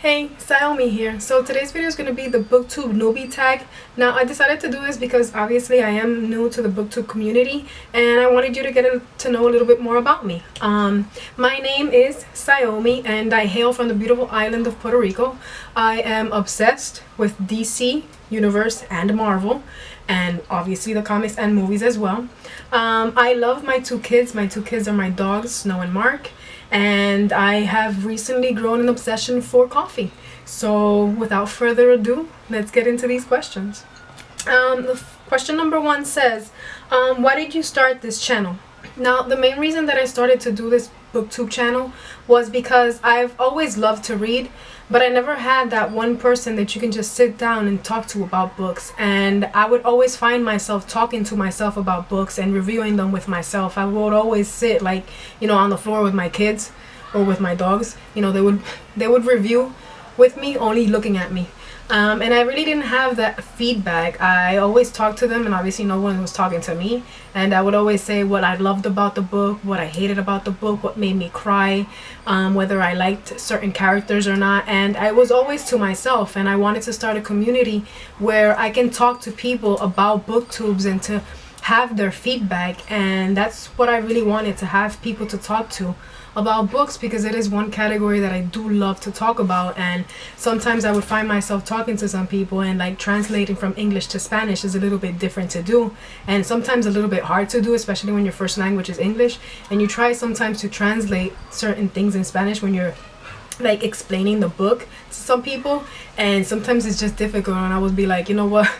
Hey, Xiomy here. So today's video is going to be the BookTube Newbie Tag. Now I decided to do this because obviously I am new to the BookTube community and I wanted you to get to know a little bit more about me. My name is Xiomy and I hail from the beautiful island of Puerto Rico. I am obsessed with DC, Universe, and Marvel, and obviously the comics and movies as well. I love my two kids. My two kids are my dogs, Snow and Mark. And I have recently grown an obsession for coffee. So without further ado, let's get into these questions. Question number 1 says, why did you start this channel? Now, the main reason that I started to do this BookTube channel was because I've always loved to read, but I never had that one person that you can just sit down and talk to about books. And I would always find myself talking to myself about books and reviewing them with myself. I would always sit on the floor with my kids or with my dogs. They would review with me, only looking at me. And I really didn't have that feedback. I always talked to them, and obviously no one was talking to me. And I would always say what I loved about the book, what I hated about the book, what made me cry, whether I liked certain characters or not. And I was always to myself, and I wanted to start a community where I can talk to people about booktubes and to have their feedback. And that's what I really wanted, to have people to talk to about books, because it is one category that I do love to talk about. And sometimes I would find myself talking to some people, and translating from English to Spanish is a little bit different to do, and sometimes a little bit hard to do, especially when your first language is English and you try sometimes to translate certain things in Spanish when you're explaining the book to some people, and sometimes it's just difficult. And I would be like, you know what,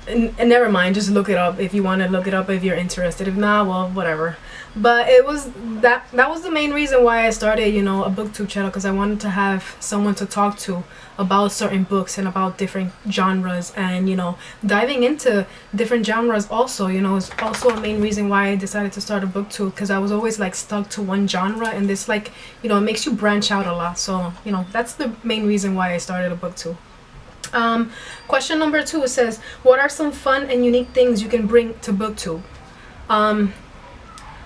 and never mind, just look it up if you want to look it up, if you're interested. If not, well, whatever. But it was that was the main reason why I started a BookTube channel, because I wanted to have someone to talk to about certain books and about different genres, and diving into different genres also is also a main reason why I decided to start a BookTube, because I was always stuck to one genre, and this it makes you branch out a lot. So that's the main reason why I started a BookTube. Question number 2 says, what are some fun and unique things you can bring to BookTube?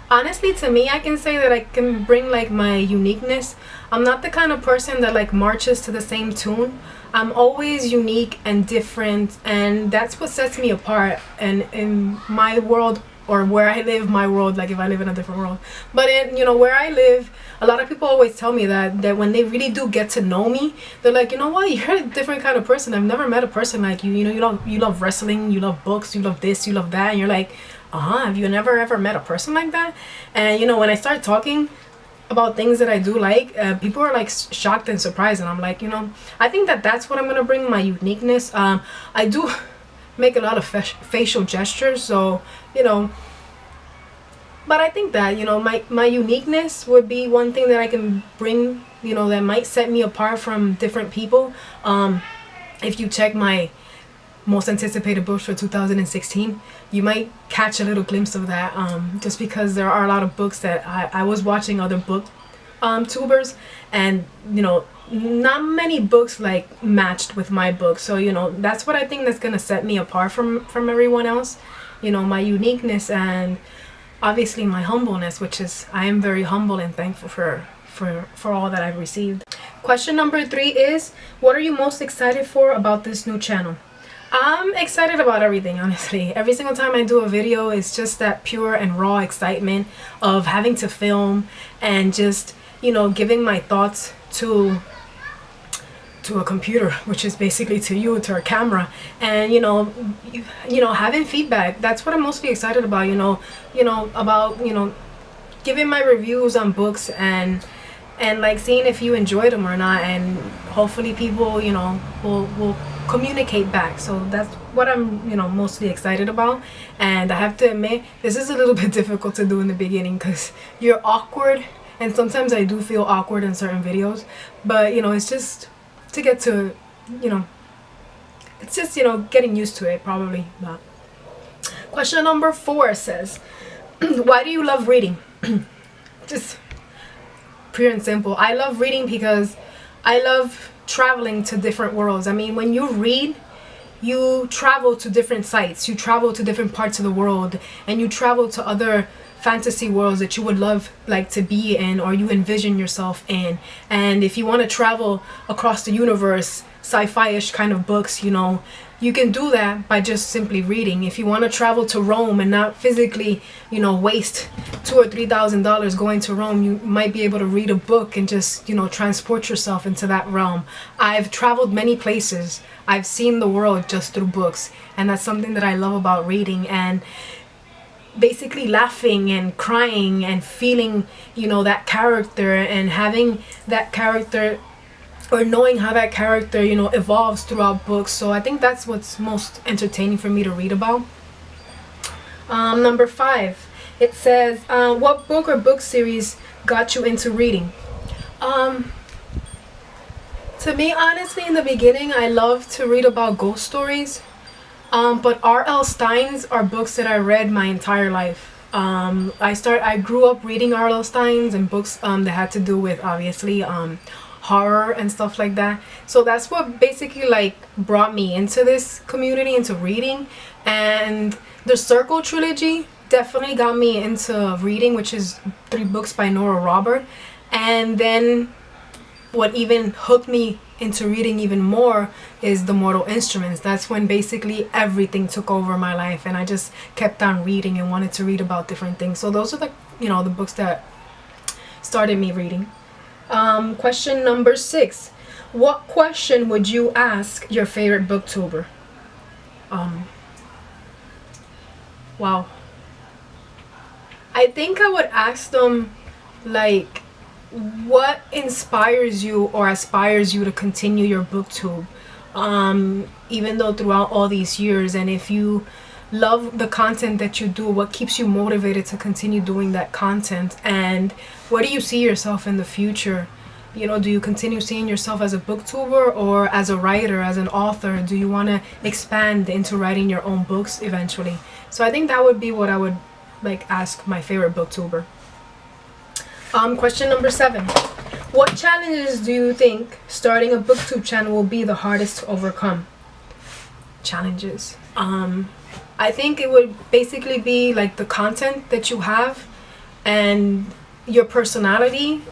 Honestly, to me, I can say that I can bring my uniqueness. I'm not the kind of person that marches to the same tune. I'm always unique and different, and that's what sets me apart. And in my world, or where I live, my world, if I live in a different world, but in where I live, a lot of people always tell me that when they really do get to know me, they're like, you know what, you're a different kind of person. I've never met a person like you. You love wrestling, you love books, you love this, you love that, and you're like, have you never ever met a person like that? And when I start talking about things that I do people are shocked and surprised, and I'm like, I think that's what I'm gonna bring, my uniqueness. I do make a lot of facial gestures, so but I think that my uniqueness would be one thing that I can bring, that might set me apart from different people. If you check my most anticipated books for 2016, you might catch a little glimpse of that, just because there are a lot of books that I was watching other book tubers, and not many books matched with my book. So that's what I think that's gonna set me apart from everyone else. My uniqueness, and obviously my humbleness, which is, I am very humble and thankful for all that I've received. Question number 3 is, what are you most excited for about this new channel? I'm excited about everything, honestly. Every single time I do a video, it's just that pure and raw excitement of having to film and just giving my thoughts to a computer, which is basically to you, to a camera, and having feedback. That's what I'm mostly excited about. About giving my reviews on books, and seeing if you enjoyed them or not, and hopefully people will communicate back. So that's what I'm mostly excited about. And I have to admit, this is a little bit difficult to do in the beginning, because you're awkward, and sometimes I do feel awkward in certain videos, but it's just to get to it's just getting used to it, probably. But question number 4 says, why do you love reading? Just pure and simple. I love reading because I love traveling to different worlds. I mean, when you read, you travel to different sites, you travel to different parts of the world, and you travel to other fantasy worlds that you would love like to be in, or you envision yourself in. And if you want to travel across the universe, sci-fi-ish kind of books, you know, you can do that by just simply reading. If you want to travel to Rome and not physically, you know, waste $2,000 or $3,000 going to Rome, you might be able to read a book and just, you know, transport yourself into that realm. I've traveled many places. I've seen the world just through books, and that's something that I love about reading. And basically laughing and crying and feeling, you know, that character, and having that character, or knowing how that character, you know, evolves throughout books. So I think that's what's most entertaining for me to read about. Number 5, it says, what book or book series got you into reading? To me, honestly, in the beginning, I loved to read about ghost stories. But R.L. Stein's are books that I read my entire life. I grew up reading R.L. Stein's and books that had to do with, obviously, horror and stuff like that. So that's what basically like brought me into this community, into reading. And the Circle trilogy definitely got me into reading, which is 3 books by Nora Robert. And then what even hooked me into reading even more is The Mortal Instruments. That's when basically everything took over my life, and I just kept on reading and wanted to read about different things. So those are the, you know, the books that started me reading. Question number 6. What question would you ask your favorite booktuber? Wow. I think I would ask them, like, what inspires you or aspires you to continue your booktube, even though throughout all these years, and if you love the content that you do, what keeps you motivated to continue doing that content, and where do you see yourself in the future? You know, do you continue seeing yourself as a booktuber or as a writer, as an author? Do you want to expand into writing your own books eventually? So I think that would be what I would like ask my favorite booktuber. Question number 7. What challenges do you think starting a booktube channel will be the hardest to overcome? Challenges. I think it would basically be like the content that you have and your personality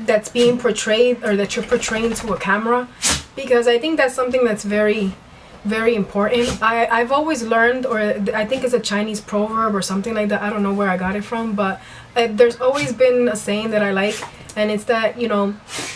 that's being portrayed, or that you're portraying to a camera, because I think that's something that's very, very important. I've always learned, or I think it's a Chinese proverb or something like that, I don't know where I got it from, but there's always been a saying that I like, and it's that, you know,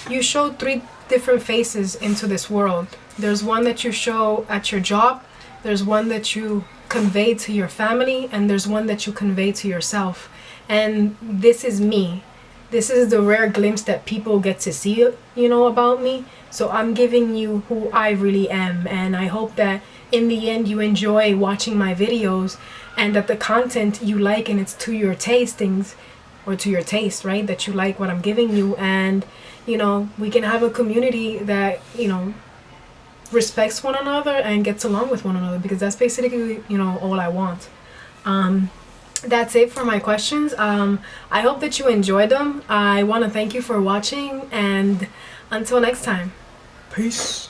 you show 3 different faces into this world. There's one that you show at your job, there's one that you convey to your family, and there's one that you convey to yourself. And this is me. This is the rare glimpse that people get to see, you know, about me. So I'm giving you who I really am, and I hope that in the end you enjoy watching my videos, and that the content you like and it's to your tastings, or to your taste, right? That you like what I'm giving you, and, you know, we can have a community that, you know, respects one another and gets along with one another, because that's basically, you know, all I want. That's it for my questions. I hope that you enjoyed them. I want to thank you for watching, and until next time. Peace.